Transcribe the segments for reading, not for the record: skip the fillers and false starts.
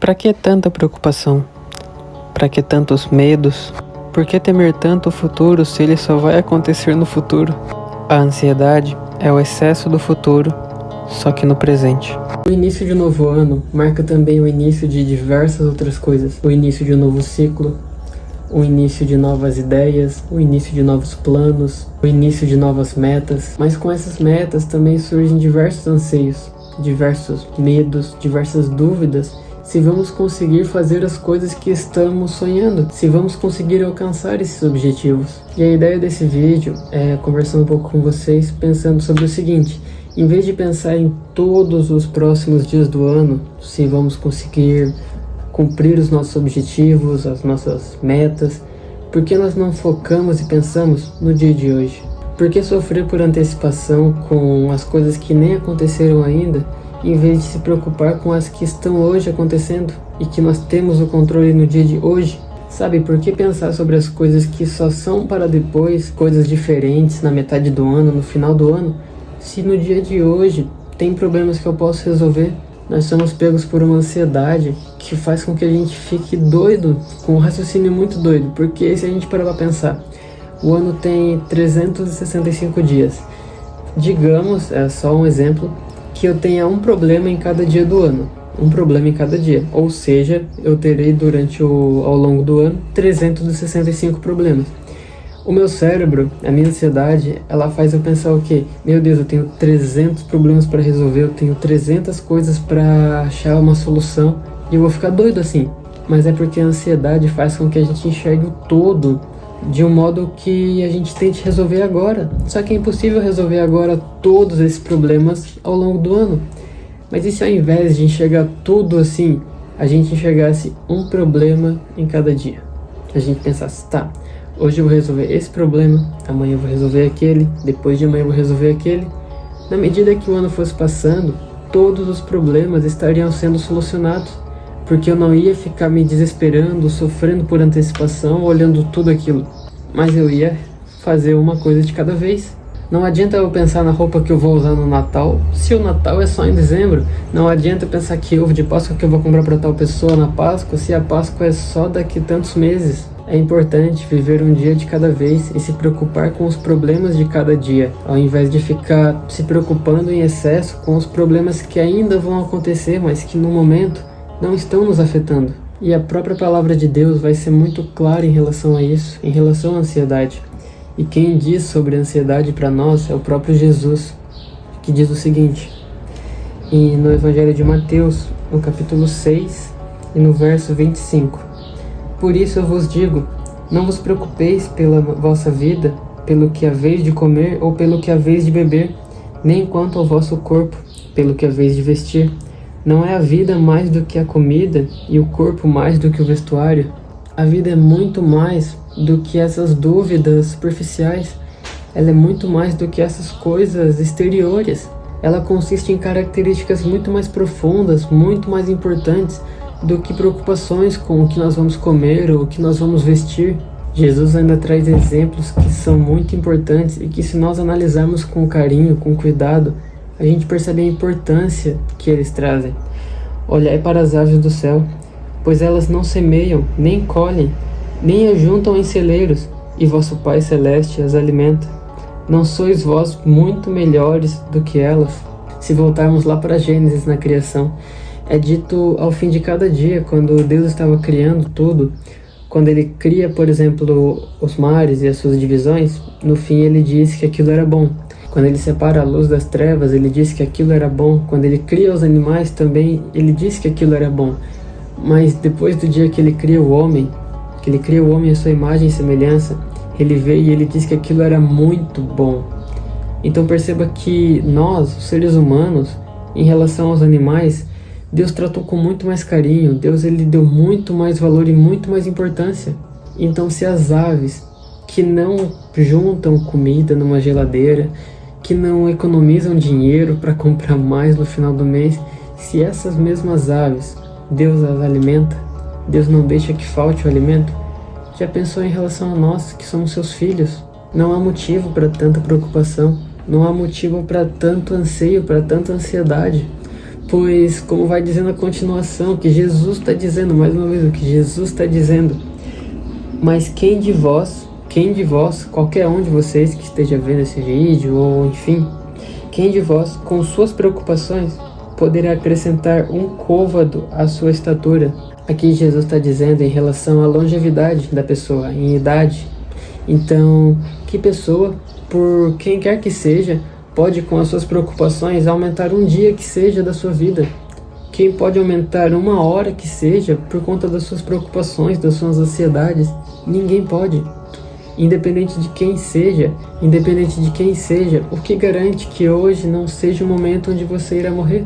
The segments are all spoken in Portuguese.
Para que tanta preocupação? Para que tantos medos? Por que temer tanto o futuro se ele só vai acontecer no futuro? A ansiedade é o excesso do futuro, só que no presente. O início de um novo ano marca também o início de diversas outras coisas. O início de um novo ciclo, o início de novas ideias, o início de novos planos, o início de novas metas. Mas com essas metas também surgem diversos anseios, diversos medos, diversas dúvidas se vamos conseguir fazer as coisas que estamos sonhando, se vamos conseguir alcançar esses objetivos. E a ideia desse vídeo é conversar um pouco com vocês pensando sobre o seguinte: em vez de pensar em todos os próximos dias do ano, se vamos conseguir cumprir os nossos objetivos, as nossas metas, por que nós não focamos e pensamos no dia de hoje? Por que sofrer por antecipação com as coisas que nem aconteceram ainda, em vez de se preocupar com as que estão hoje acontecendo e que nós temos o controle no dia de hoje? Sabe, por que pensar sobre as coisas que só são para depois, coisas diferentes na metade do ano, no final do ano, se no dia de hoje tem problemas que eu posso resolver? Nós somos pegos por uma ansiedade que faz com que a gente fique doido, com um raciocínio muito doido, porque se a gente parar para pensar, o ano tem 365 dias. Digamos, é só um exemplo, que eu tenha um problema em cada dia do ano. Um problema em cada dia. Ou seja, eu terei ao longo do ano 365 problemas. O meu cérebro, a minha ansiedade, ela faz eu pensar o quê? Meu Deus, eu tenho 300 problemas para resolver, eu tenho 300 coisas para achar uma solução e eu vou ficar doido assim. Mas é porque a ansiedade faz com que a gente enxergue o todo de um modo que a gente tente resolver agora. Só que é impossível resolver agora todos esses problemas ao longo do ano. Mas e se ao invés de enxergar tudo assim, a gente enxergasse um problema em cada dia? A gente pensasse, tá, hoje eu vou resolver esse problema, amanhã eu vou resolver aquele, depois de amanhã eu vou resolver aquele. Na medida que o ano fosse passando, todos os problemas estariam sendo solucionados, porque eu não ia ficar me desesperando, sofrendo por antecipação, olhando tudo aquilo. Mas eu ia fazer uma coisa de cada vez. Não adianta eu pensar na roupa que eu vou usar no Natal, se o Natal é só em dezembro. Não adianta pensar que ovo de Páscoa que eu vou comprar para tal pessoa na Páscoa, se a Páscoa é só daqui tantos meses. É importante viver um dia de cada vez e se preocupar com os problemas de cada dia, ao invés de ficar se preocupando em excesso com os problemas que ainda vão acontecer, mas que no momento não estão nos afetando. E a própria palavra de Deus vai ser muito clara em relação a isso, em relação à ansiedade. E quem diz sobre a ansiedade para nós é o próprio Jesus, que diz o seguinte, no Evangelho de Mateus, no capítulo 6 e no verso 25. Por isso eu vos digo, não vos preocupeis pela vossa vida, pelo que haveis de comer ou pelo que haveis de beber, nem quanto ao vosso corpo, pelo que haveis de vestir. Não é a vida mais do que a comida e o corpo mais do que o vestuário? A vida é muito mais do que essas dúvidas superficiais. Ela é muito mais do que essas coisas exteriores. Ela consiste em características muito mais profundas, muito mais importantes do que preocupações com o que nós vamos comer ou o que nós vamos vestir. Jesus ainda traz exemplos que são muito importantes e que, se nós analisarmos com carinho, com cuidado, a gente percebe a importância que eles trazem. Olhai para as aves do céu, pois elas não semeiam, nem colhem, nem ajuntam em celeiros, e vosso Pai Celeste as alimenta. Não sois vós muito melhores do que elas? Se voltarmos lá para Gênesis na criação, é dito ao fim de cada dia, quando Deus estava criando tudo, quando ele cria, por exemplo, os mares e as suas divisões, no fim ele diz que aquilo era bom. Quando ele separa a luz das trevas, ele diz que aquilo era bom. Quando ele cria os animais também, ele diz que aquilo era bom. Mas depois do dia que ele cria o homem, à sua imagem e semelhança, ele vê e ele diz que aquilo era muito bom. Então perceba que nós, os seres humanos, em relação aos animais, Deus tratou com muito mais carinho. Deus ele deu muito mais valor e muito mais importância. Então se as aves que não juntam comida numa geladeira, que não economizam dinheiro para comprar mais no final do mês, se essas mesmas aves, Deus as alimenta, Deus não deixa que falte o alimento, já pensou em relação a nós, que somos seus filhos? Não há motivo para tanta preocupação, não há motivo para tanto anseio, para tanta ansiedade. Pois, como vai dizendo a continuação, que Jesus está dizendo, mais uma vez, o que Jesus está dizendo. Mas quem de vós, qualquer um de vocês que esteja vendo esse vídeo, ou enfim, quem de vós, com suas preocupações, poderá acrescentar um côvado à sua estatura? Aqui Jesus está dizendo em relação à longevidade da pessoa, em idade. Então, que pessoa, por quem quer que seja, pode com as suas preocupações aumentar um dia que seja da sua vida? Quem pode aumentar uma hora que seja por conta das suas preocupações, das suas ansiedades? Ninguém pode. Independente de quem seja, o que garante que hoje não seja o momento onde você irá morrer?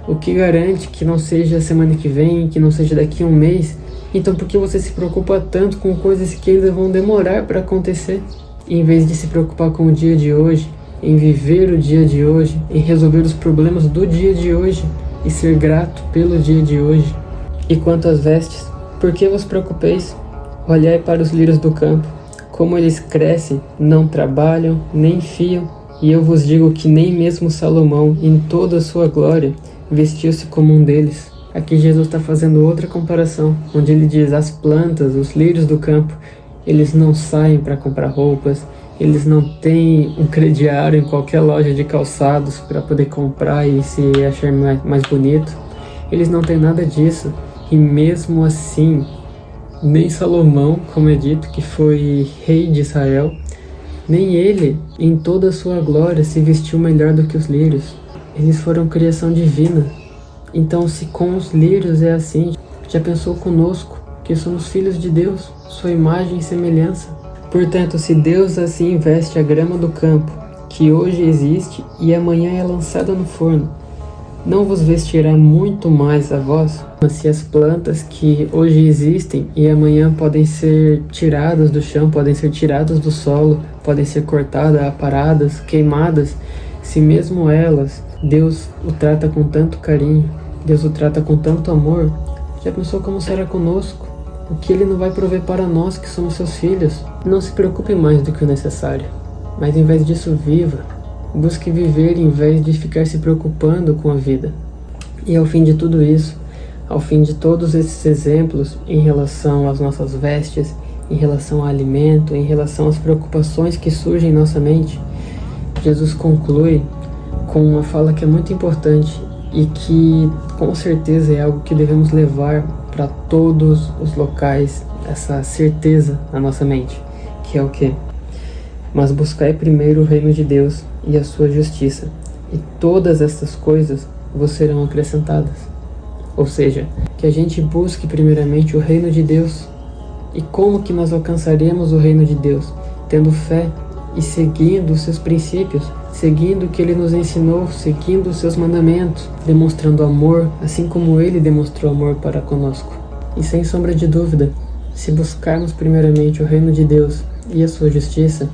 O que garante que não seja a semana que vem, que não seja daqui a um mês? Então por que você se preocupa tanto com coisas que ainda vão demorar para acontecer? Em vez de se preocupar com o dia de hoje, em viver o dia de hoje, em resolver os problemas do dia de hoje e ser grato pelo dia de hoje. E quanto às vestes, por que vos preocupeis? Olhai para os lírios do campo, como eles crescem, não trabalham, nem fiam, e eu vos digo que nem mesmo Salomão, em toda a sua glória, vestiu-se como um deles. Aqui Jesus está fazendo outra comparação, onde ele diz: as plantas, os lírios do campo, eles não saem para comprar roupas, eles não têm um crediário em qualquer loja de calçados para poder comprar e se achar mais bonito. Eles não têm nada disso, e mesmo assim, nem Salomão, como é dito, que foi rei de Israel, nem ele, em toda a sua glória, se vestiu melhor do que os lírios. Eles foram criação divina. Então, se com os lírios é assim, já pensou conosco, que somos filhos de Deus, sua imagem e semelhança? Portanto, se Deus assim veste a grama do campo, que hoje existe e amanhã é lançada no forno, não vos vestirá muito mais a vós? Mas se as plantas que hoje existem e amanhã podem ser tiradas do chão, podem ser tiradas do solo, podem ser cortadas, aparadas, queimadas, se mesmo elas, Deus o trata com tanto carinho, Deus o trata com tanto amor, já pensou como será conosco? O que Ele não vai prover para nós que somos seus filhos? Não se preocupe mais do que o necessário, mas em vez disso viva. Busque viver em vez de ficar se preocupando com a vida. E ao fim de tudo isso, ao fim de todos esses exemplos em relação às nossas vestes, em relação ao alimento, em relação às preocupações que surgem em nossa mente, Jesus conclui com uma fala que é muito importante e que com certeza é algo que devemos levar para todos os locais, essa certeza na nossa mente, que é o quê? Mas buscai primeiro o reino de Deus e a sua justiça, e todas estas coisas vos serão acrescentadas. Ou seja, que a gente busque primeiramente o reino de Deus. E como que nós alcançaremos o reino de Deus? Tendo fé e seguindo os seus princípios, seguindo o que Ele nos ensinou, seguindo os seus mandamentos, demonstrando amor, assim como Ele demonstrou amor para conosco. E sem sombra de dúvida, se buscarmos primeiramente o reino de Deus e a sua justiça,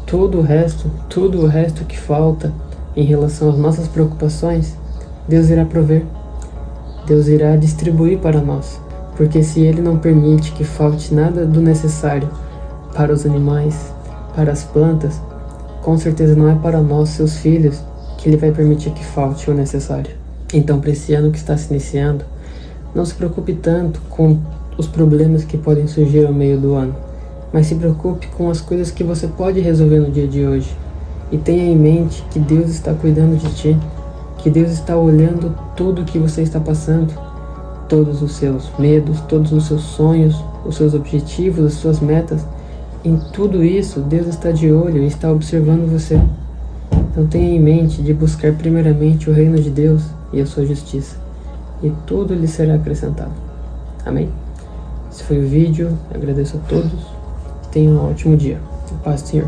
todo o resto que falta em relação às nossas preocupações, Deus irá prover, Deus irá distribuir para nós, porque se Ele não permite que falte nada do necessário para os animais, para as plantas, com certeza não é para nós, seus filhos, que Ele vai permitir que falte o necessário. Então, para esse ano que está se iniciando, não se preocupe tanto com os problemas que podem surgir ao meio do ano, mas se preocupe com as coisas que você pode resolver no dia de hoje. E tenha em mente que Deus está cuidando de ti, que Deus está olhando tudo o que você está passando, todos os seus medos, todos os seus sonhos, os seus objetivos, as suas metas. Em tudo isso, Deus está de olho e está observando você. Então tenha em mente de buscar primeiramente o reino de Deus e a sua justiça, e tudo lhe será acrescentado. Amém? Esse foi o vídeo, agradeço a todos. Tenha um ótimo dia. Paz do Senhor.